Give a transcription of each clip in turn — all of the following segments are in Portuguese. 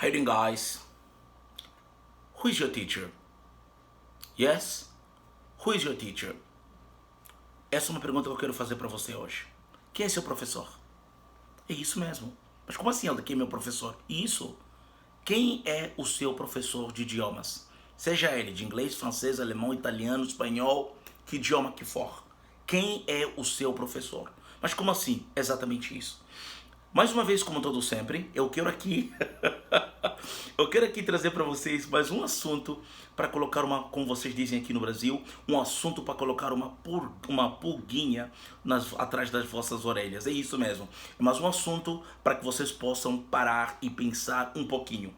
How you doing, guys? Who is your teacher? Yes? Who is your teacher? Essa é uma pergunta que eu quero fazer para você hoje. Quem é seu professor? É isso mesmo. Mas como assim, Alda? Quem é meu professor? Isso. Quem é o seu professor de idiomas? Seja ele de inglês, francês, alemão, italiano, espanhol, que idioma que for. Quem é o seu professor? Mas como assim? Exatamente isso. Mais uma vez, como todo sempre, eu quero aqui trazer para vocês mais um assunto para colocar como vocês dizem aqui no Brasil, um assunto para colocar uma pulguinha atrás das vossas orelhas. É isso mesmo. É mais um assunto para que vocês possam parar e pensar um pouquinho.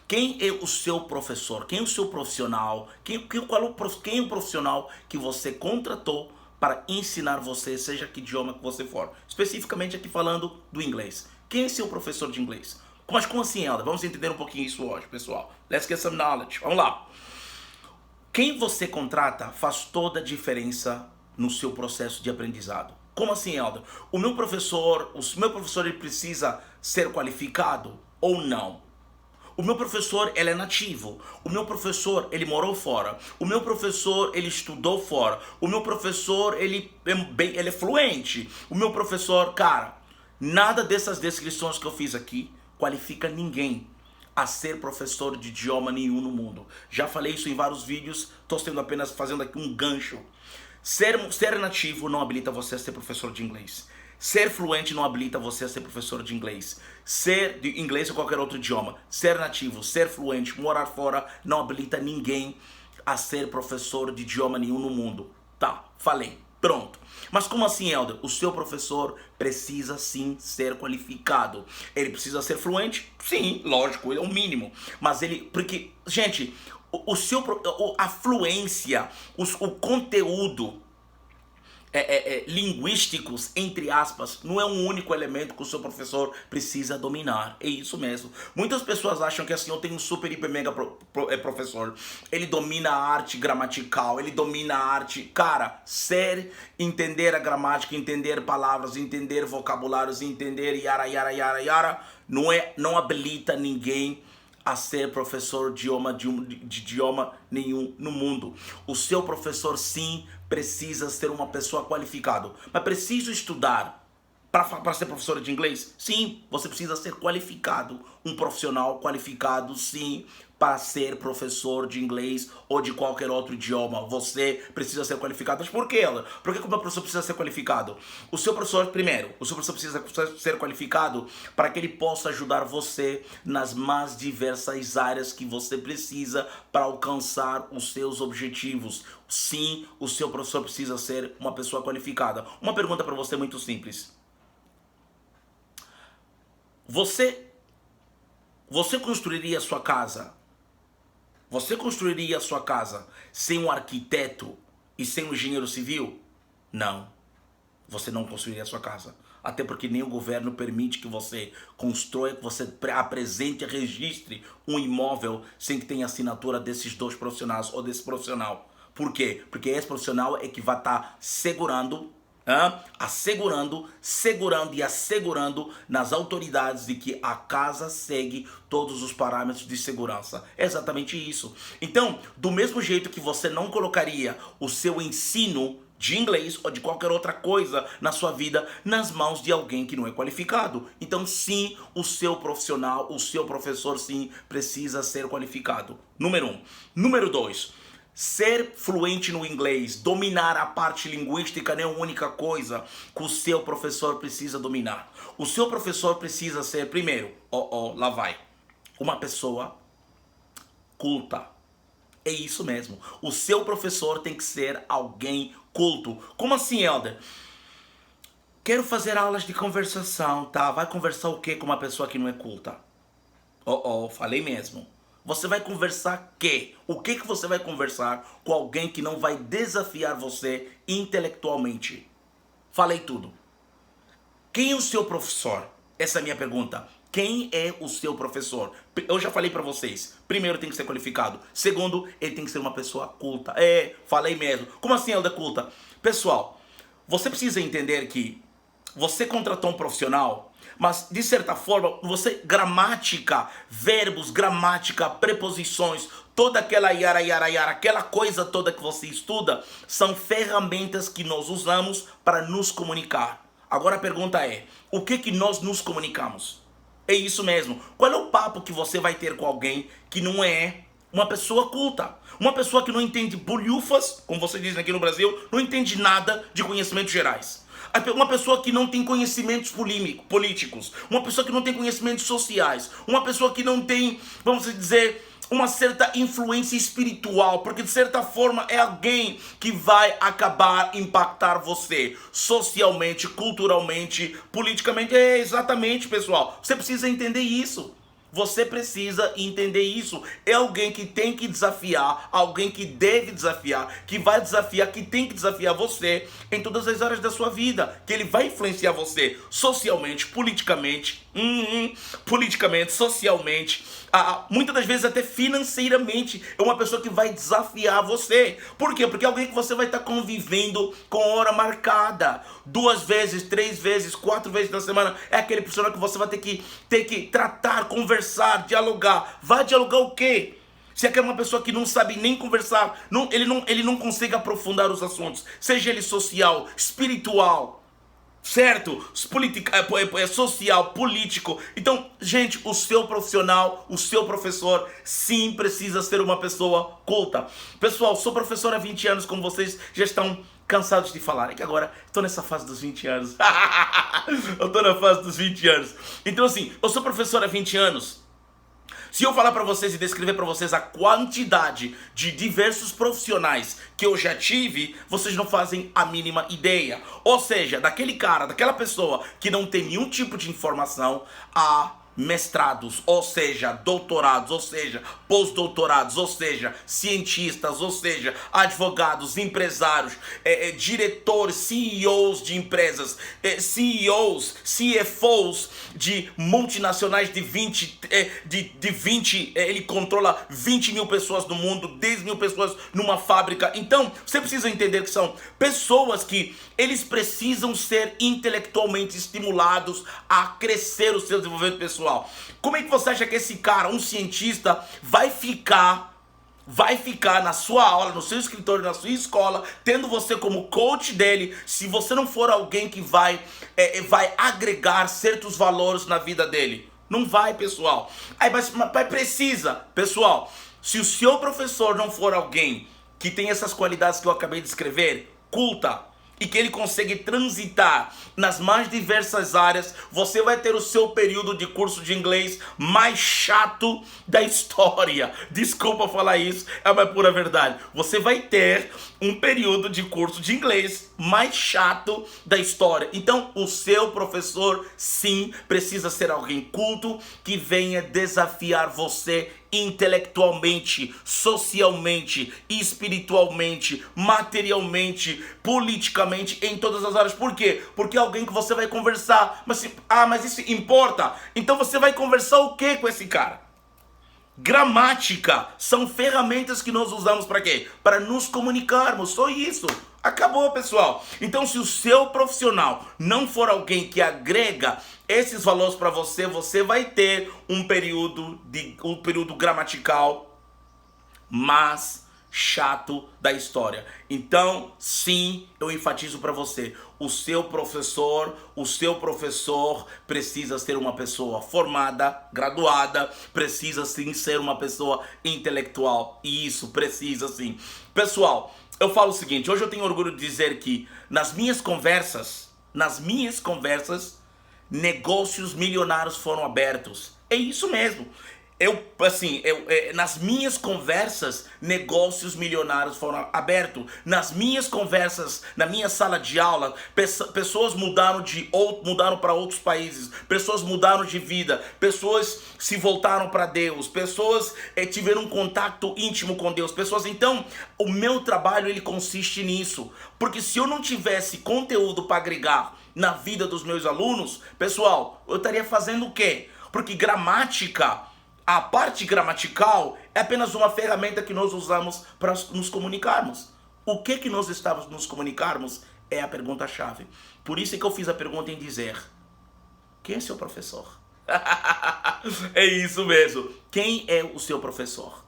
Quem é o seu professor? Quem é o seu profissional? Quem é o profissional que você contratou para ensinar você, seja que idioma que você for? Especificamente aqui falando do inglês. Quem é seu professor de inglês? Mas como assim, Elda? Vamos entender um pouquinho isso hoje, pessoal. Let's get some knowledge. Vamos lá. Quem você contrata faz toda a diferença no seu processo de aprendizado. Como assim, Elda? O meu professor ele precisa ser qualificado ou não? O meu professor, ele é nativo. O meu professor, ele morou fora. O meu professor, ele estudou fora. O meu professor, ele é fluente. O meu professor, cara, nada dessas descrições que eu fiz aqui qualifica ninguém a ser professor de idioma nenhum no mundo. Já falei isso em vários vídeos, estou apenas fazendo aqui um gancho. Ser nativo não habilita você a ser professor de inglês. Ser fluente não habilita você a ser professor de inglês. Ser de inglês ou qualquer outro idioma. Ser nativo, ser fluente, morar fora não habilita ninguém a ser professor de idioma nenhum no mundo. Tá, falei. Pronto. Mas como assim, Elder? O seu professor precisa sim ser qualificado. Ele precisa ser fluente? Sim, lógico, é o mínimo. Mas porque, gente, a fluência, o conteúdo linguísticos, entre aspas, não é um único elemento que o seu professor precisa dominar. É isso mesmo. Muitas pessoas acham que assim, eu tenho um super, hiper, mega professor. Ele domina a arte gramatical, ele domina a arte... Cara, entender a gramática, entender palavras, entender vocabulários, entender yara, não habilita ninguém a ser professor de idioma nenhum no mundo. O seu professor sim precisa ser uma pessoa qualificada. Mas preciso estudar para ser professor de inglês? Sim, você precisa ser qualificado. Um profissional qualificado, sim, para ser professor de inglês ou de qualquer outro idioma. Você precisa ser qualificado. Mas por quê, ela? Por que o meu professor precisa ser qualificado? O seu professor precisa ser qualificado para que ele possa ajudar você nas mais diversas áreas que você precisa para alcançar os seus objetivos. Sim, o seu professor precisa ser uma pessoa qualificada. Uma pergunta para você muito simples. Você construiria a sua casa? Você construiria a sua casa sem um arquiteto e sem um engenheiro civil? Não. Você não construiria a sua casa. Até porque nem o governo permite que você construa, que você apresente e registre um imóvel sem que tenha assinatura desses dois profissionais ou desse profissional. Por quê? Porque esse profissional é que vai estar segurando e assegurando nas autoridades de que a casa segue todos os parâmetros de segurança. É exatamente isso. Então, do mesmo jeito que você não colocaria o seu ensino de inglês ou de qualquer outra coisa na sua vida nas mãos de alguém que não é qualificado. Então, sim, o seu profissional, o seu professor, sim, precisa ser qualificado. Número 1. Número 2. Ser fluente no inglês, dominar a parte linguística não é a única coisa que o seu professor precisa dominar. O seu professor precisa ser, primeiro, lá vai, uma pessoa culta. É isso mesmo. O seu professor tem que ser alguém culto. Como assim, Elder? Quero fazer aulas de conversação, tá? Vai conversar o quê com uma pessoa que não é culta? Falei mesmo. Você vai conversar quê? O que você vai conversar com alguém que não vai desafiar você intelectualmente? Falei tudo. Quem é o seu professor? Essa é a minha pergunta. Quem é o seu professor? Eu já falei pra vocês. Primeiro, tem que ser qualificado. Segundo, ele tem que ser uma pessoa culta. Falei mesmo. Como assim, Elda culta? Pessoal, você precisa entender que você contratou um profissional mas de certa forma, gramática, verbos, gramática, preposições, toda aquela yara, yara, yara, aquela coisa toda que você estuda, são ferramentas que nós usamos para nos comunicar. Agora a pergunta é, o que nós nos comunicamos? É isso mesmo. Qual é o papo que você vai ter com alguém que não é uma pessoa culta? Uma pessoa que não entende bolhufas, como você diz aqui no Brasil, não entende nada de conhecimentos gerais. Uma pessoa que não tem conhecimentos políticos, uma pessoa que não tem conhecimentos sociais, uma pessoa que não tem, vamos dizer, uma certa influência espiritual, porque de certa forma é alguém que vai acabar impactar você socialmente, culturalmente, politicamente. É exatamente, pessoal. Você precisa entender isso. Você precisa entender isso. É alguém que tem que desafiar, alguém que deve desafiar, que vai desafiar, que tem que desafiar você em todas as áreas da sua vida, que ele vai influenciar você socialmente, politicamente, socialmente, muitas das vezes até financeiramente. É uma pessoa que vai desafiar você. Por quê? Porque é alguém que você vai estar convivendo com hora marcada, 2 vezes, 3 vezes, 4 vezes na semana. É aquele profissional que você vai ter que tratar, conversar, dialogar. Vai dialogar o quê? Se é que é uma pessoa que não sabe nem conversar, ele não consegue aprofundar os assuntos, seja ele social, espiritual, certo? Social, político. Então, gente, o seu profissional, o seu professor, sim, precisa ser uma pessoa culta. Pessoal, sou professor há 20 anos, como vocês já estão cansados de falar. É que agora estou nessa fase dos 20 anos. Eu estou na fase dos 20 anos. Então, assim, eu sou professor há 20 anos. Se eu falar para vocês e descrever para vocês a quantidade de diversos profissionais que eu já tive, vocês não fazem a mínima ideia. Ou seja, daquele cara, daquela pessoa que não tem nenhum tipo de informação, a mestrados, ou seja, doutorados, ou seja, pós-doutorados, ou seja, cientistas, ou seja, advogados, empresários, diretores, CEOs de empresas, CEOs, CFOs de multinacionais de 20, ele controla 20 mil pessoas no mundo, 10 mil pessoas numa fábrica. Então, você precisa entender que são pessoas que eles precisam ser intelectualmente estimulados a crescer o seu desenvolvimento pessoal. Como é que você acha que esse cara, um cientista, vai ficar na sua aula, no seu escritório, na sua escola, tendo você como coach dele, se você não for alguém que vai agregar certos valores na vida dele? Não vai, pessoal. Mas precisa, pessoal, se o seu professor não for alguém que tem essas qualidades que eu acabei de escrever, culta, e que ele consegue transitar nas mais diversas áreas, você vai ter o seu período de curso de inglês mais chato da história. Desculpa falar isso, é uma pura verdade. Você vai ter um período de curso de inglês mais chato da história. Então, o seu professor, sim, precisa ser alguém culto que venha desafiar você intelectualmente, socialmente, espiritualmente, materialmente, politicamente, em todas as áreas. Por quê? Porque é alguém que você vai conversar. Mas isso importa? Então você vai conversar o quê com esse cara? Gramática são ferramentas que nós usamos para quê? Para nos comunicarmos, só isso. Acabou, pessoal. Então, se o seu profissional não for alguém que agrega esses valores para você, você vai ter um período gramatical mais chato da história. Então, sim, eu enfatizo para você, o seu professor precisa ser uma pessoa formada, graduada, precisa sim ser uma pessoa intelectual. E isso precisa sim. Pessoal, eu falo o seguinte, hoje eu tenho orgulho de dizer que nas minhas conversas, negócios milionários foram abertos. É isso mesmo. Nas minhas conversas, negócios milionários foram abertos. Nas minhas conversas, na minha sala de aula, pessoas mudaram para outros países, pessoas mudaram de vida, pessoas se voltaram para Deus, pessoas tiveram um contato íntimo com Deus, Então, o meu trabalho ele consiste nisso, porque se eu não tivesse conteúdo para agregar na vida dos meus alunos, pessoal, eu estaria fazendo o quê? Porque a parte gramatical é apenas uma ferramenta que nós usamos para nos comunicarmos. O que nós estamos nos comunicarmos é a pergunta-chave. Por isso é que eu fiz a pergunta em dizer: Quem é seu professor? É isso mesmo. Quem é o seu professor?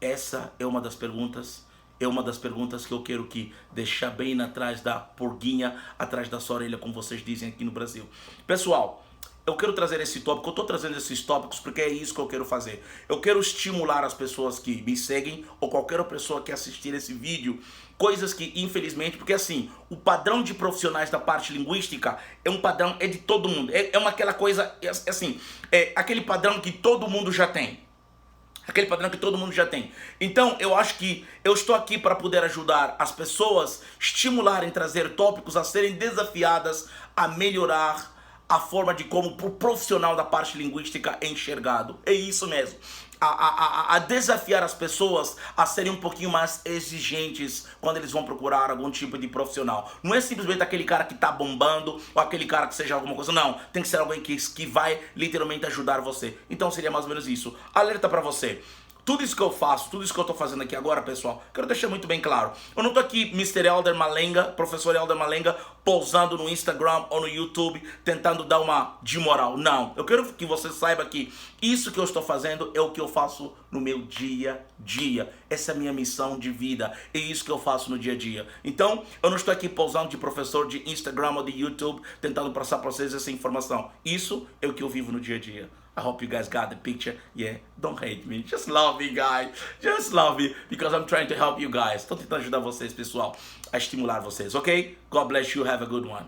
Essa é uma das perguntas. É uma das perguntas que eu quero que deixar bem atrás da pulguinha, atrás da sua orelha, como vocês dizem aqui no Brasil. Pessoal, eu quero trazer esse tópico, eu estou trazendo esses tópicos porque é isso que eu quero fazer. Eu quero estimular as pessoas que me seguem ou qualquer pessoa que assistir esse vídeo, coisas que infelizmente, porque assim, o padrão de profissionais da parte linguística é um padrão, é de todo mundo, é uma aquela coisa, assim, é aquele padrão que todo mundo já tem. Aquele padrão que todo mundo já tem. Então, eu acho que eu estou aqui para poder ajudar as pessoas, estimularem, trazer tópicos a serem desafiadas a melhorar a forma de como o profissional da parte linguística é enxergado. É isso mesmo. A desafiar as pessoas a serem um pouquinho mais exigentes quando eles vão procurar algum tipo de profissional. Não é simplesmente aquele cara que está bombando ou aquele cara que seja alguma coisa. Não, tem que ser alguém que vai literalmente ajudar você. Então seria mais ou menos isso. Alerta para você. Tudo isso que eu faço, tudo isso que eu estou fazendo aqui agora, pessoal, quero deixar muito bem claro. Eu não estou aqui, Mr. Elder Malenga, professor Elder Malenga, pousando no Instagram ou no YouTube, tentando dar uma de moral. Não, eu quero que você saiba que isso que eu estou fazendo é o que eu faço no meu dia a dia. Essa é a minha missão de vida, é isso que eu faço no dia a dia. Então, eu não estou aqui pousando de professor de Instagram ou de YouTube, tentando passar para vocês essa informação. Isso é o que eu vivo no dia a dia. I hope you guys got the picture. Yeah, don't hate me. Just love me, guys. Just love me because I'm trying to help you guys. Estou tentando ajudar vocês, pessoal, a estimular vocês, ok? God bless you. Have a good one.